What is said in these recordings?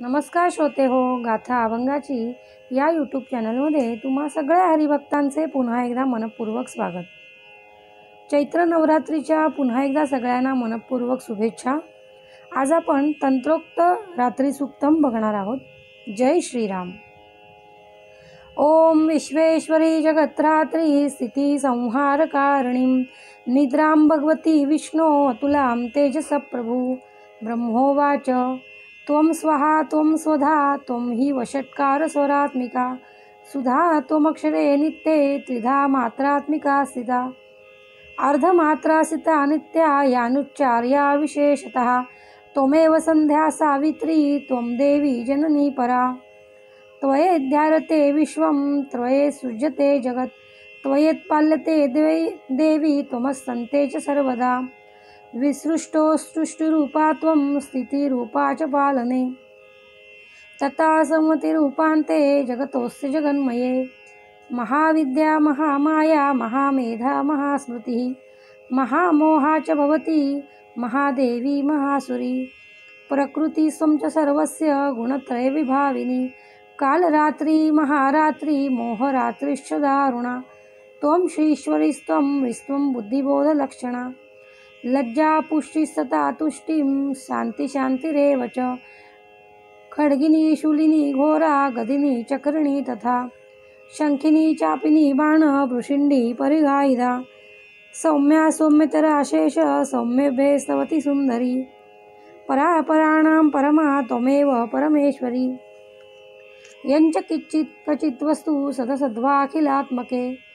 नमस्कार श्रोते हो, गाथा अभंगाची या यूट्यूब चॅनलमध्ये तुम्हा सगळ्या हरिभक्तांचे पुन्हा एकदा मनपूर्वक स्वागत. चैत्र नवरात्रीच्या पुन्हा एकदा सगळ्यांना मनपूर्वक शुभेच्छा. आज आपण तंत्रोक्त रात्री सुक्तम बघणार आहोत. जय श्रीराम. ओम विश्वेश्वरी जगत्रात्री स्थिती संहारकारिणीं निद्रां भगवती विष्णो अतुलां तेजस प्रभु ब्रह्मोवाच त्वं स्वाहा त्वं स्वधा त्वं हि वषट्कार स्वरात्मिका सुधा त्वमक्षरे नित्ये त्रिधा मात्रात्मिका स्थिता अर्धमात्रा स्थिता नित्या यानुच्चार्या विशेषतः त्वमेव संध्या सावित्री त्वं देवी जननी परा त्वयेद्धारते विश्वं त्वये सृज्यते जगत् त्वयेत्पाल्यते देवी त्वमस्तन्ते च सर्वदा विसृष्टो सृष्टिरूपा त्वं स्थितिरूपा च पालने तथा संमतिरूपान्ते जगतोऽस्य जगन्मये महाविद्या महामाया महामेधा महास्मृतिः महामोहा च भवति महादेवी महासुरी प्रकृतिस्त्वं च सर्वस्य गुणत्रयविभाविनी कालरात्रि महारात्रि मोहरात्रिश्च दारुणा त्वं श्रीश्वरीस्त्वं विश्वं बुद्धिबोधलक्षणा लज्जा पुष्टिस्तथा तुष्टिं शांति शांतिरेव च खड्गिनी शूलिनी घोरा गदिनी चक्रिणी तथा शंखिनी चापिनी बाण वृषिंडी परिघायुधा सौम्या सौम्यतरा शेष सौम्यभे स्तवती सुंदरी परापराणां परमा त्वमेव परमेश्वरी यंच किंचित् क्वचित् वस्तु सदसद्वाखिलात्मके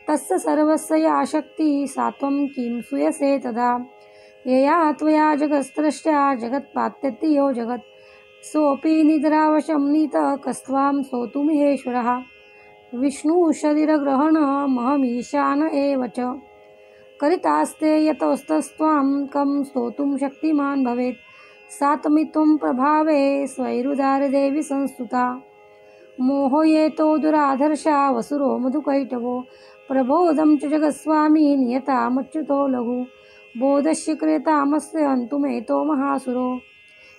तस्य सर्वस्य या शक्ति सा त्वं किं सूयसे तदा यया त्वया जगत्स्रष्टा जगत्पात्यति यो जगत् सोऽपि निद्रावशं नीतः कस्त्वां स्तोतुमिहेश्वरः विष्णु शरीरग्रहणमहमीशान एव च करितास्ते यतोस्तस्त्वां कं स्तोतुं शक्तिमान् भवेत् सा त्वमित्वं प्रभावे स्वैरुदारदेवी संस्तुता मोहयेतो दुराधर्षा वसुरो मधुकैटभो प्रबोधं च जगत्स्वामी नियतामच्युतो लघु बोधस्य क्रियतामस्य हन्तुमेतो महासुरो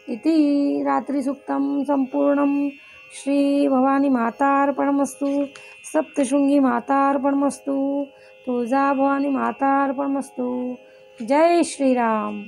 इति रात्रिसूक्तं सम्पूर्णं. श्री भवानी मातार्पणमस्तु. सप्तशृंगी मातार्पणमस्तु. तुळजा भवानी मातार्पणमस्तु. जय श्रीराम.